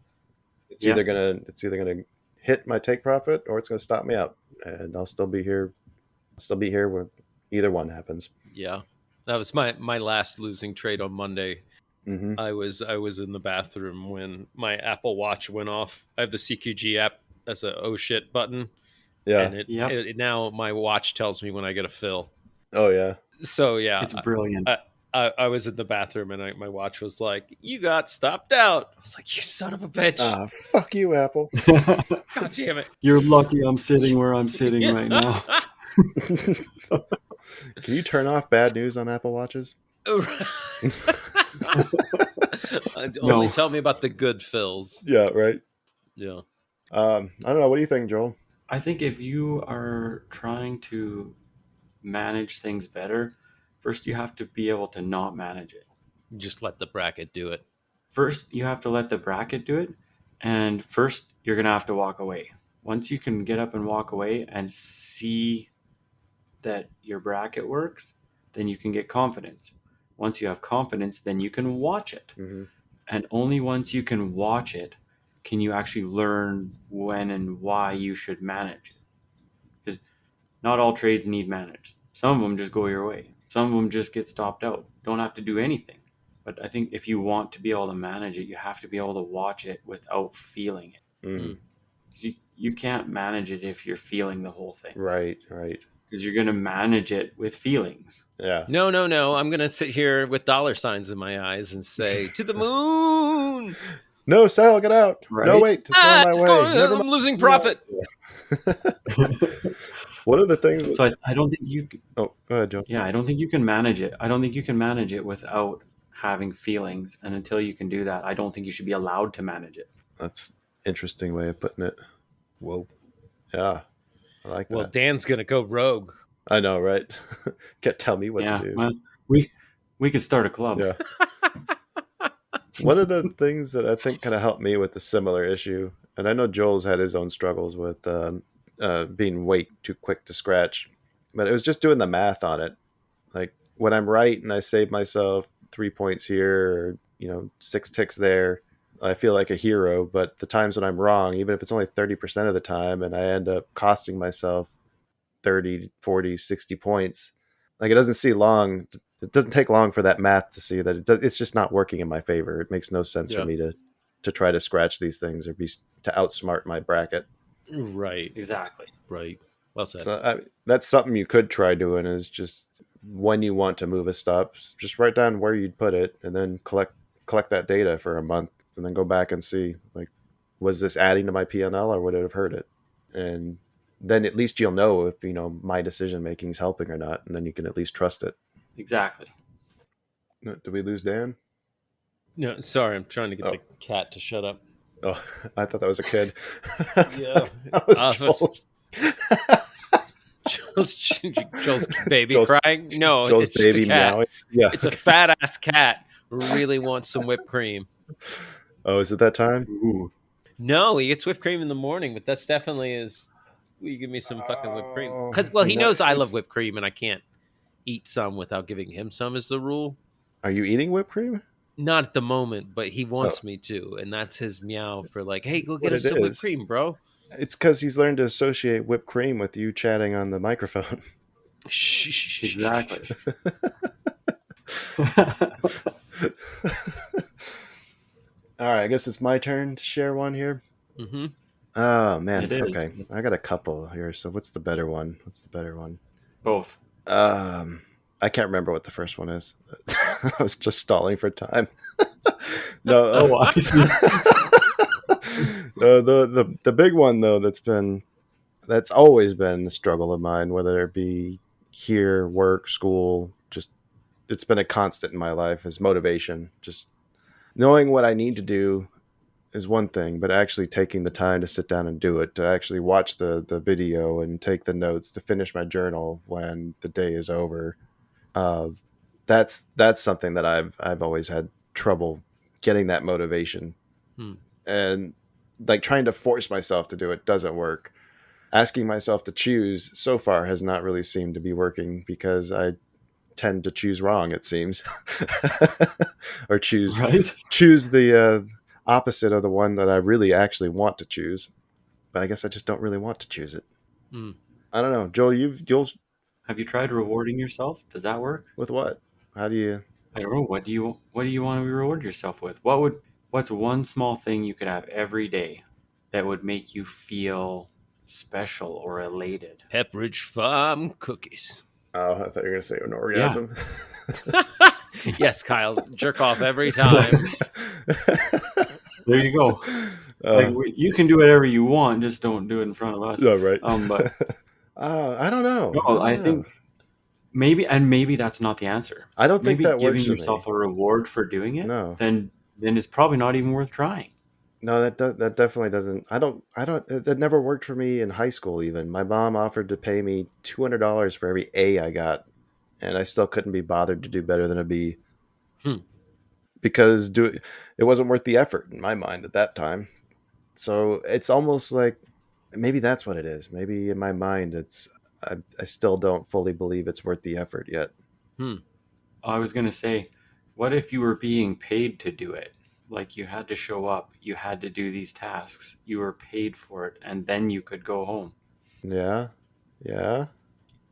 yeah, it's either gonna hit my take profit or it's gonna stop me out, and I'll still be here. I'll still be here when either one happens. Yeah. That was my last losing trade on Monday. Mm-hmm. I was in the bathroom when my Apple Watch went off. I have the CQG app as a oh shit button, Yeah. and Yep. it now my watch tells me when I get a fill. Oh yeah. So yeah, It's brilliant. I was in the bathroom and my watch was like, "You got stopped out." I was like, "You son of a bitch! Ah, fuck you, Apple. God damn it!" You're lucky I'm sitting where I'm sitting right now. Can you turn off bad news on Apple Watches? Only No. tell me about the good fills. Yeah, right. Yeah. I don't know. What do you think, Joel? I think if you are trying to manage things better, first you have to be able to not manage it. Just let the bracket do it. First, you have to let the bracket do it. And first, you're going to have to walk away. Once you can get up and walk away and see that your bracket works, then you can get confidence. Once you have confidence, then you can watch it. Mm-hmm. And only once you can watch it can you actually learn when and why you should manage it. Because not all trades need managed. Some of them just go your way. Some of them just get stopped out. Don't have to do anything. But I think if you want to be able to manage it, you have to be able to watch it without feeling it. Mm-hmm. Because you can't manage it if you're feeling the whole thing. Right. Right. Because you're going to manage it with feelings. Yeah. No. I'm gonna sit here with dollar signs in my eyes and say, "To the moon!" No, Sal, get out. Right? No, wait. It's on my It's way. going, Never I'm mind. losing profit. One of the things. That, So I don't think you. oh, go ahead, Joel. Yeah, I don't think you can manage it. I don't think you can manage it without having feelings. And until you can do that, I don't think you should be allowed to manage it. That's an interesting way of putting it. Whoa. Yeah, I like Well, that. Dan's gonna go rogue. I know, right? Can't tell me what Yeah, to do. well, we could start a club. Yeah. One of the things that I think kind of helped me with a similar issue, and I know Joel's had his own struggles with being way too quick to scratch, but it was just doing the math on it. Like when I'm right and I save myself 3 points here, or 6 ticks there, I feel like a hero. But the times when I'm wrong, even if it's only 30% of the time, and I end up costing myself 30, 40, 60 points, like it doesn't take long for that math to see that it's just not working in my favor. It makes no sense for me to try to scratch these things or to outsmart my bracket. Right. Exactly. Right. Well said. So that's something you could try doing, is just when you want to move a stop, just write down where you'd put it and then collect that data for a month and then go back and see, like, was this adding to my P&L or would it have hurt it? And then at least you'll know if, my decision making is helping or not. And then you can at least trust it. Exactly. Did we lose Dan? No, sorry, I'm trying to get Oh. the cat to shut up. Oh, I thought that was a kid. Yeah. That was Joel's. Joel's baby Joel's- crying. No, Joel's it's just baby a cat. meowing. Yeah. It's a fat ass cat who really wants some whipped cream. Oh, is it that time? Ooh. No, he gets whipped cream in the morning, but that's definitely his. Will you give me some fucking whipped cream? Oh, Because he knows I love whipped cream, and I can't eat some without giving him some. Is the rule? Are you eating whipped cream? Not at the moment, but he wants me to, and that's his meow for like, hey, go get What us it some whipped is. cream, bro. It's because he's learned to associate whipped cream with you chatting on the microphone. Shh. Exactly. All right, I guess it's my turn to share one here. Mm-hmm. Oh man, It is. okay. It's- I got a couple here. So what's the better one? Both. I can't remember what the first one is. I was just stalling for time. No, Oh, I see. the big one though that's always been a struggle of mine, whether it be here, work, school, just it's been a constant in my life, is motivation. Just knowing what I need to do is one thing, but actually taking the time to sit down and do it, to actually watch the video and take the notes, to finish my journal when the day is over. That's something that I've always had trouble getting, that motivation. And like trying to force myself to do it doesn't work. Asking myself to choose so far has not really seemed to be working, because I tend to choose wrong, it seems. Or choose the opposite of the one that I really actually want to choose. But I guess I just don't really want to choose it. I don't know. Joel, you'll Have you tried rewarding yourself? Does that work? with what? How do you I don't know. What do you want to reward yourself with? What's one small thing you could have every day that would make you feel special or elated? Pepperidge Farm cookies. Oh, I thought you were gonna say an Yeah. orgasm. Yes, Kyle, jerk off every time. There you go. Like you can do whatever you want, just don't do it in front of us. Oh, right. But I don't know. no, I think maybe that's not the answer. I don't think Maybe that works giving for yourself me. a reward for doing it, No. then it's probably not even worth trying. No, that definitely doesn't. I don't. That never worked for me in high school. Even my mom offered to pay me $200 for every A I got, and I still couldn't be bothered to do better than a B Hmm. because it wasn't worth the effort in my mind at that time. So it's almost like maybe that's what it is. Maybe in my mind, I still don't fully believe it's worth the effort yet. Hmm. I was gonna say, what if you were being paid to do it? Like you had to show up, you had to do these tasks, you were paid for it, and then you could go home. Yeah, yeah,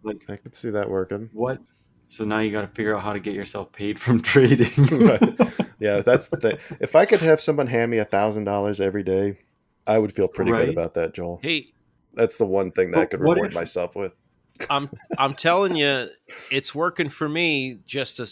Like I could see that working. what? So now you got to figure out how to get yourself paid from trading. Right. Yeah, that's the thing. If I could have someone hand me $1,000 every day, I would feel pretty good Right? about that, Joel. Hey, That's the one thing that I But could what reward if myself with. I'm telling you, it's working for me. Just a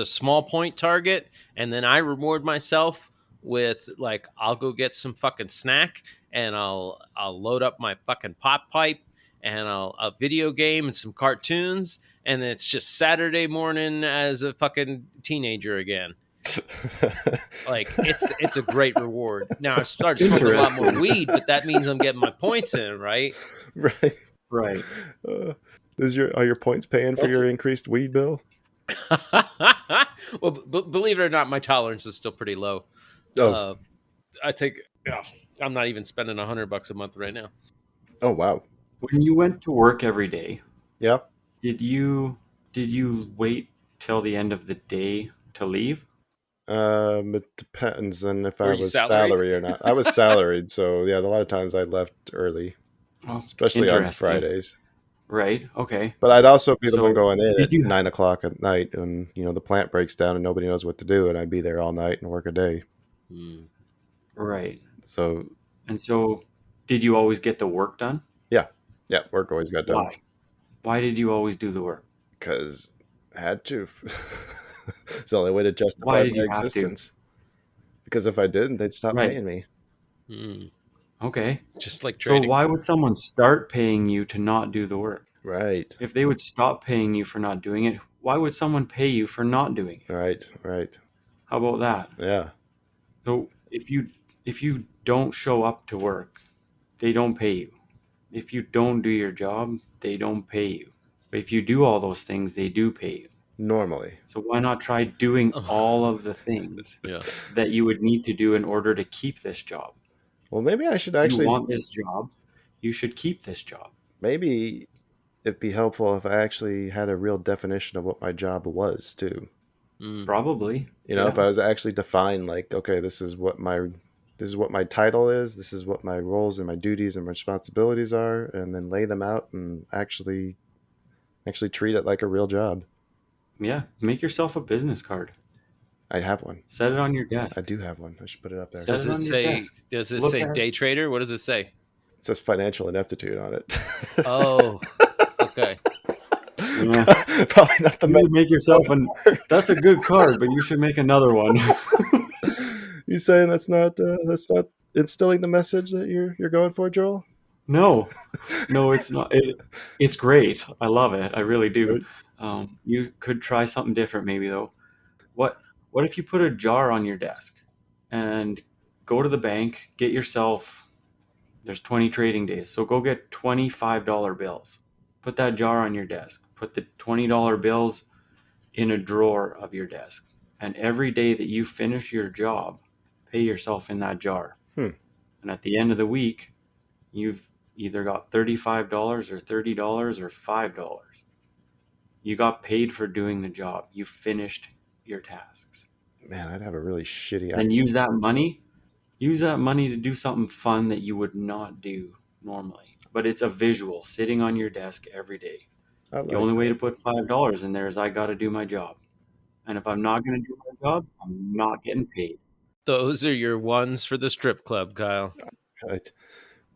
small point target, and then I reward myself with like I'll go get some fucking snack, and I'll load up my fucking pop pipe, and I'll a video game and some cartoons, and it's just Saturday morning as a fucking teenager again. Like it's a great reward. Now I've started smoking a lot more Interesting. weed, but that means I'm getting my points in, right? Right. Right. Uh, are your points paying for That's your increased weed bill? Well, believe it or not, my tolerance is still pretty low. Oh, Uh, I think yeah, I'm not even spending $100 a month right now. oh wow. when you went to work every day, Yeah. did you wait till the end of the day to leave? It depends on if I Were you was salaried? salary or not. I was salaried, so yeah, a lot of times I left early, Oh, especially on interesting. Fridays. Right. Okay. But I'd also be the one So going in did at you? 9 o'clock at night, and the plant breaks down and nobody knows what to do, and I'd be there all night and work a day. Hmm. Right. So And so, did you always get the work done? yeah, yeah, work always got done Why? Why did you always do the work? because I had to. It's the only way to Why justify did my you have to? existence. Because if I didn't, they'd stop Right. paying me. Hmm. Okay. Just like So trading. why would someone start paying you to not do the work? Right, If they would stop paying you for not doing it, why would someone pay you for not doing it? right, right. How about that? Yeah, So if you don't show up to work, they don't pay you. If you don't do your job, they don't pay you. But if you do all those things, they do pay you. normally. So why not try doing all of the things Yeah. that you would need to do in order to keep this job? Well, maybe I should If you actually. want this job, you should keep this job. Maybe it'd be helpful if I actually had a real definition of what my job was too. Hmm. Probably. If Yeah. I was actually defined, like, okay, this is what my title is, this is what my roles and my duties and responsibilities are, and then lay them out and actually treat it like a real job. Yeah. Make yourself a business card. I have one. Set it on your I desk. do have one. I should put it up there. Set Does it it on your say? desk. Does it Look say at it. day trader? What does it say? It says financial ineptitude on it. Oh, okay. Yeah. Probably not the You best. would make yourself an. That's a good card, but you should make another one. You saying that's not instilling the message that you're going for, Joel? No, it's not. It's great. I love it. I really do. Right? You could try something different, maybe though. What What if you put a jar on your desk and go to the bank, get yourself. There's 20 trading days, so go get $25 bills. Put that jar on your desk. Put the $20 bills in a drawer of your desk, and every day that you finish your job, pay yourself in that jar. Hmm. And at the end of the week, you've either got $35 or $30 or $5. You got paid for doing the job. You finished your tasks. Man, I'd have a really shitty And idea. use that money to do something fun that you would not do normally. But it's a visual sitting on your desk every day. I The like only way to that. put $5 in there is I got to do my job. And if I'm not going to do my job, I'm not getting paid. Those are your ones for the strip club, Kyle. Right.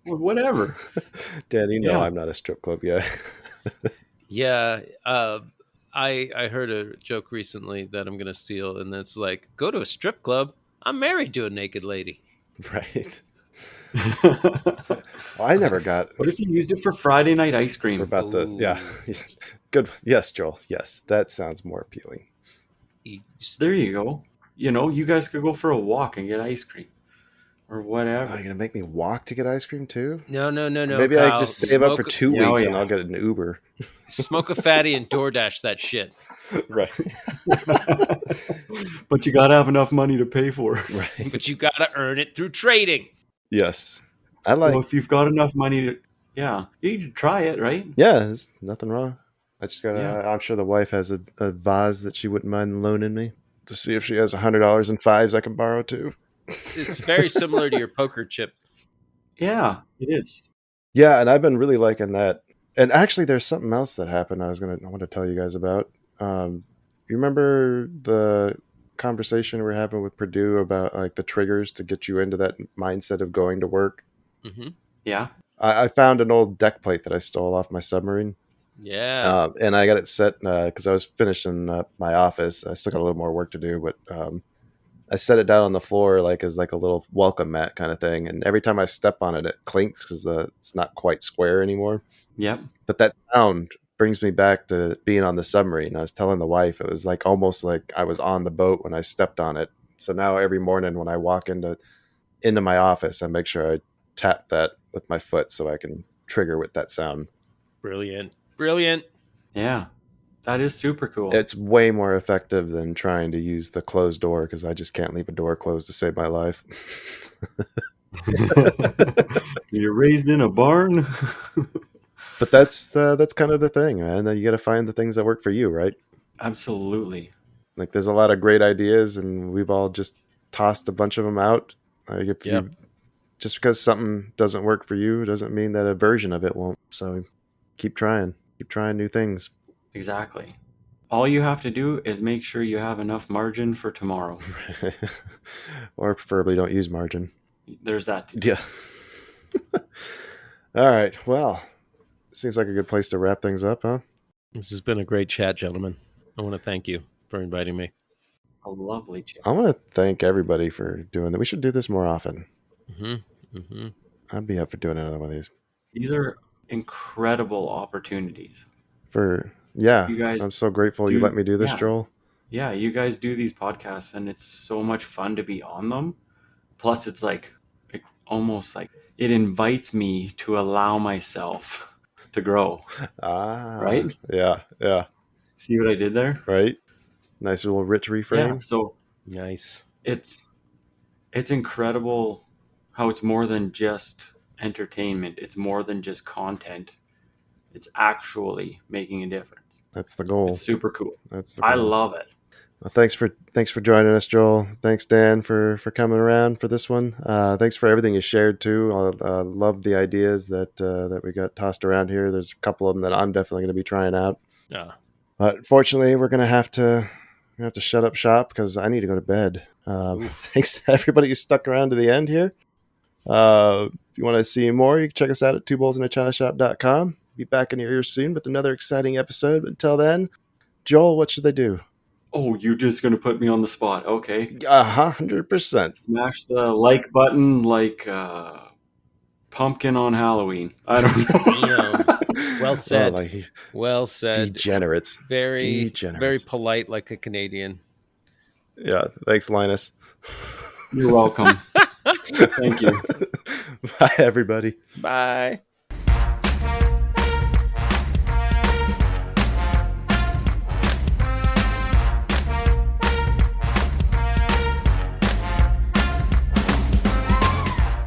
Or whatever. Dan, you know Yeah. I'm not a strip club guy. Yeah. I heard a joke recently that I'm gonna steal, and it's like, go to a strip club. I'm married to a naked lady. Right. Well, I never got. What if you used it for Friday night ice We're cream? about to. Yeah. Ooh. Good. Yes, Joel. Yes, that sounds more appealing. There you go. You know, you guys could go for a walk and get ice cream or whatever. Are you gonna make me walk to get ice cream too? No, Maybe I Kyle. just save up for 2 Yeah, oh, weeks yeah. and I'll get an Uber. Smoke a fatty and DoorDash that shit. Right. But you got to have enough money to pay for it. Right. But you gotta earn it through trading. Yes. I like. So if you've got enough money to, yeah, you can try it, right? Yeah, there's nothing wrong. I just gotta. Yeah. I'm sure the wife has a vase that she wouldn't mind loaning me to see if she has $100 in fives I can borrow too. It's very similar to your poker chip. Yeah, it is. Yeah, and I've been really liking that. And actually, there's something else that happened. I want to tell you guys about. You remember the conversation we were having with Purdue about like the triggers to get you into that mindset of going to work? Mm-hmm. Yeah. I found an old deck plate that I stole off my submarine. Yeah. And I got it set because I was finishing my office. I still got a little more work to do, but I set it down on the floor like as like a little welcome mat kind of thing. And every time I step on it, it clinks because it's not quite square anymore. Yep. But that sound brings me back to being on the submarine. I was telling the wife, it was like almost like I was on the boat when I stepped on it. So now every morning when I walk into my office, I make sure I tap that with my foot so I can trigger with that sound. Brilliant. Yeah. That is super cool. It's way more effective than trying to use the closed door because I just can't leave a door closed to save my life. You're raised in a barn. But that's kind of the thing, man. You got to find the things that work for you, right? Absolutely. Like there's a lot of great ideas, and we've all just tossed a bunch of them out. Like if you just because something doesn't work for you doesn't mean that a version of it won't. So keep trying new things. Exactly. All you have to do is make sure you have enough margin for tomorrow. Or preferably don't use margin. There's that too. Yeah. All right. Well, seems like a good place to wrap things up, huh? This has been a great chat, gentlemen. I want to thank you for inviting me. A lovely chat. I want to thank everybody for doing that. We should do this more often. Mm-hmm. Mm-hmm. I'd be up for doing another one of these. These are incredible opportunities. You guys, I'm so grateful you let me do this, yeah. Joel. Yeah, you guys do these podcasts, and it's so much fun to be on them. Plus, it's like almost like it invites me to allow myself to grow. Right? Yeah. See what I did there? Right. Nice little rich reframe. Yeah. So nice. It's incredible how it's more than just entertainment. It's more than just content. It's actually making a difference. That's the goal. It's super cool. That's the goal. I love it. Well, thanks for joining us, Joel. Thanks, Dan, for coming around for this one. Thanks for everything you shared too. I love the ideas that we got tossed around here. There's a couple of them that I'm definitely going to be trying out. Yeah. But unfortunately, we're going to have to shut up shop because I need to go to bed. Thanks to everybody who stuck around to the end here. If you want to see more, you can check us out at twobowlsinachinashop.com. Be back in your ears soon with another exciting episode. But until then, Joel, what should they do? Oh, you're just going to put me on the spot. Okay. 100%. Smash the like button like pumpkin on Halloween. I don't know. Damn. Well said. Well said. Degenerates. Very polite like a Canadian. Yeah. Thanks, Linus. You're welcome. Thank you. Bye, everybody. Bye.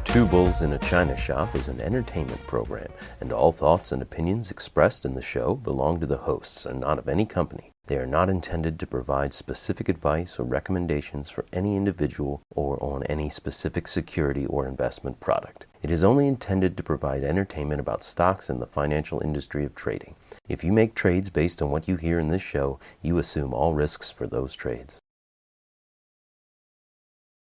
Two Bulls in a China Shop is an entertainment program, and all thoughts and opinions expressed in the show belong to the hosts and not of any company. They are not intended to provide specific advice or recommendations for any individual or on any specific security or investment product. It is only intended to provide entertainment about stocks and the financial industry of trading. If you make trades based on what you hear in this show, you assume all risks for those trades.